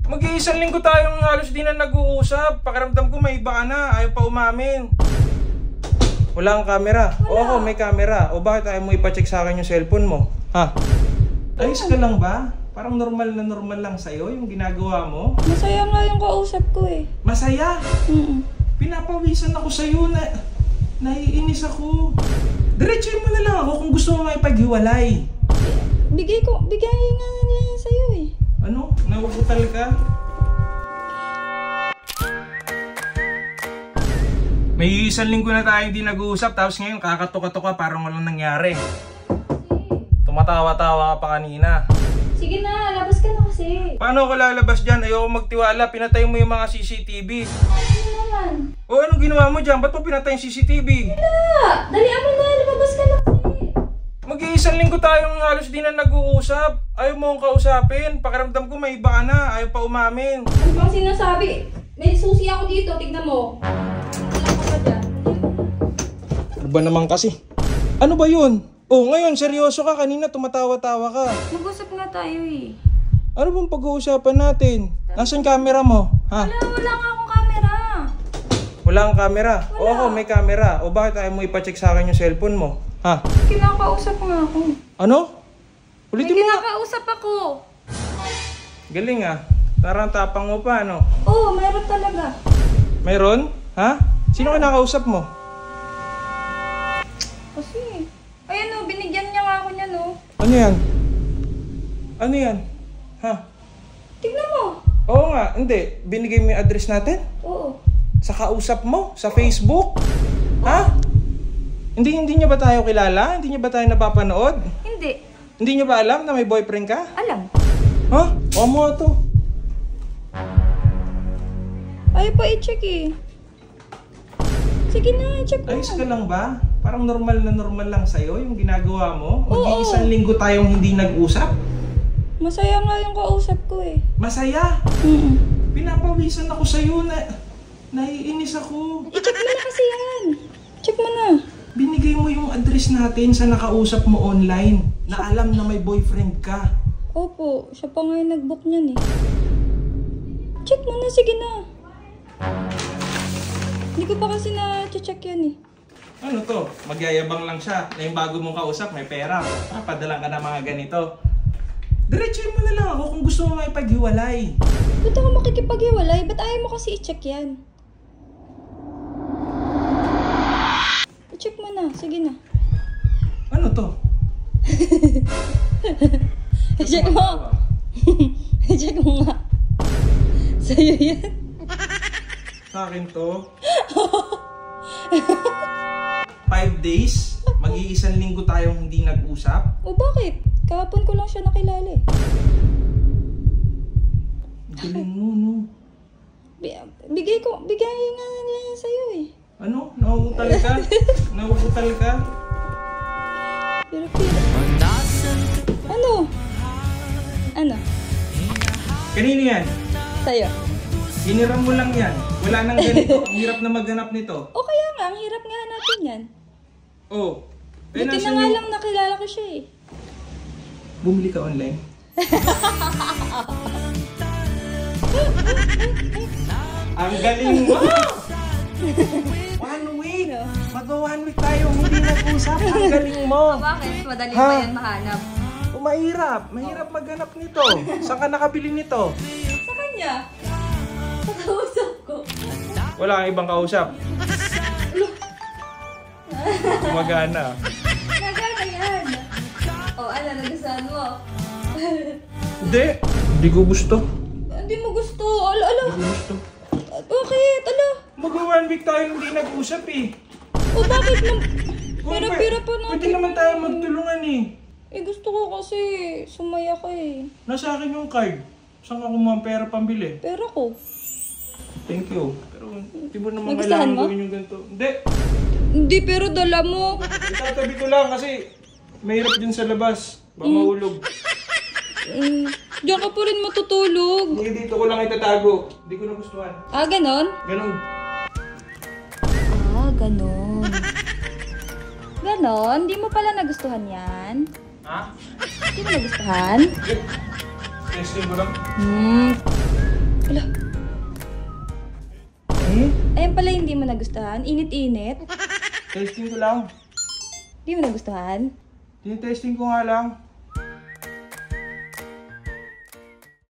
Mag-iisang linggo tayong halos di na nag-uusap. Pakiramdam ko may iba ka na. Ayaw pa umamin. Wala kang camera? Wala. Oo, may camera. O bakit ayaw mo ipacheck sa akin yung cellphone mo? Ha? Ayos ka lang ba? Parang normal na normal lang sa'yo yung ginagawa mo. Masaya nga yung kausap ko eh. Masaya? Pinapawisan ako sa'yo na naiinis ako. Diretsuhin mo na lang ako kung gusto mo maipaghiwalay. Bigay nga niya sa'yo eh. Ano? Nakukutal ka? May isang linggo na tayo hindi nag-uusap tapos ngayon kakatuka-tuka parang walang nangyari. Tumatawa-tawa ka pa kanina. Sige na, labas ka na kasi. Paano ako lalabas dyan? Ayoko magtiwala. Pinatay mo yung mga CCTV. Ano naman? O anong ginawa mo dyan? Ba't mo pinatay yung CCTV? Wala! Dalian mo na, lumabas ka na kasi. Mag-iisang linggo tayong halos di na nag-uusap. Ayaw mo akong kausapin. Pakiramdam ko may iba ka na. Ayaw pa umamin. Ano bang sinasabi? May susi ako dito, tignan mo. Wala ka pa dyan. Ano ba naman kasi? Ano ba yun? Oh, ngayon seryoso ka. Kanina tumatawa-tawa ka. Mag-usap nga tayo eh. Ano bang pag-uusapan natin? Nasaan camera mo? Ha? Wala nga akong camera. Wala kang camera? Wala. Oo, may camera. O bakit ayaw mo ipacheck sa akin yung cellphone mo? Ha? Kinakausap nga ako. Ano? May Ulitin mo nga. kinakausap ako. Galing ah. Tarang tapang mo pa, ano? Oo, meron talaga. Mayroon? Ha? Sino ka nakausap mo? Kasi, ayan o, binigyan niya nga ako niya no. Ano yan? Ano yan? Ha? Tignan mo. Oo nga, hindi. Binigay mo yung address natin? Oo. Sa kausap mo? Sa Facebook? Ha? Hindi niya ba tayo kilala? Hindi niya ba tayo napapanood? Hindi. Hindi niya ba alam na may boyfriend ka? Alam. Ha? O mo to. Ayaw pa i-check eh. Sige na, check mo. Ayos ka lang ba? Parang normal na normal lang sa'yo yung ginagawa mo? Oo. Mag-iisang linggo tayong hindi nag-usap? Masaya nga yung kausap ko eh. Masaya? Pinapawisan ako sa'yo na naiinis ako. I-check mo na kasi yan. Check mo na. Binigay mo yung address natin sa nakausap mo online na alam na may boyfriend ka. Opo, siya pa nga yung nag-book niyan eh. Check mo na, sige na. Hindi ko pa kasi na-check yan eh. Ano to? Magyayabang lang siya na yung bago mong kausap may pera. Padalang ka na mga ganito. Diretsuhin mo na lang ako kung gusto mo maipaghiwalay. Ba't ako makikipaghiwalay? Ba't ayaw mo kasi i-check yan? I-check mo na, sige na. Ano to? I-check mo. I-check mo nga. Sa'yo yan. Sa akin to. 5 days? Mag-iisang linggo tayong hindi nag-usap? O bakit? Kahapon ko lang siya nakilala eh. Galing mo, no? Bigay nga niya sa'yo eh. Ano? Nauutal ka? Nauutal ka? Pero. Ano? Ano? Kanino yan? Sa'yo. Hiniram mo lang yan. Wala nang ganito. Ang hirap na maghanap nito. O kaya nga, ang hirap nga natin yan. Oh. Buti na nga lang nakilala ko siya eh. Bumili ka online? Ang galing mo! 1 week! Mag-1 week tayo hindi nag-usap. Ang galing mo! Bakit? Madali Ha? ba yan mahanap? Oh, mahirap. Mahirap maghanap nito. Saan ka nakabili nito? Sa kanya. Sa kausap ko. Wala kang ibang kausap. Gumagana. Nagana yan. O ano, nagustuhan mo? Hindi. Hindi ko gusto. Hindi mo gusto. Ala. Hindi ko gusto. Bakit? Ala. Mag-1 week tayo hindi nag-usap eh. O bakit mo? Kung Pira-pira pa natin. Pwede naman tayo magtulungan eh. Eh gusto ko kasi sumaya ka eh. Nasa akin yung card. Saan ka kumuha ang pera pambili? Pera ko. Thank you. Pero hindi mo naman Nagustuhan kailangan mo? gawin yung ganito. Hindi. Hindi, pero dala mo. Itatabi ko lang kasi mahirap din sa labas. Baka mahulog. Diyan ka pa rin matutulog. Hindi, dito ko lang itatago. Hindi ko nagustuhan. Ah, ganon? Ganon. Ah, ganon. Ganon? Di mo pala nagustuhan yan? Ha? Di mo nagustuhan? Testing ko lang. mainit. Ayan pala hindi mo nagustuhan. Init-init. Testing ko lang. Hindi mo nagustuhan. Tinitesting ko nga lang.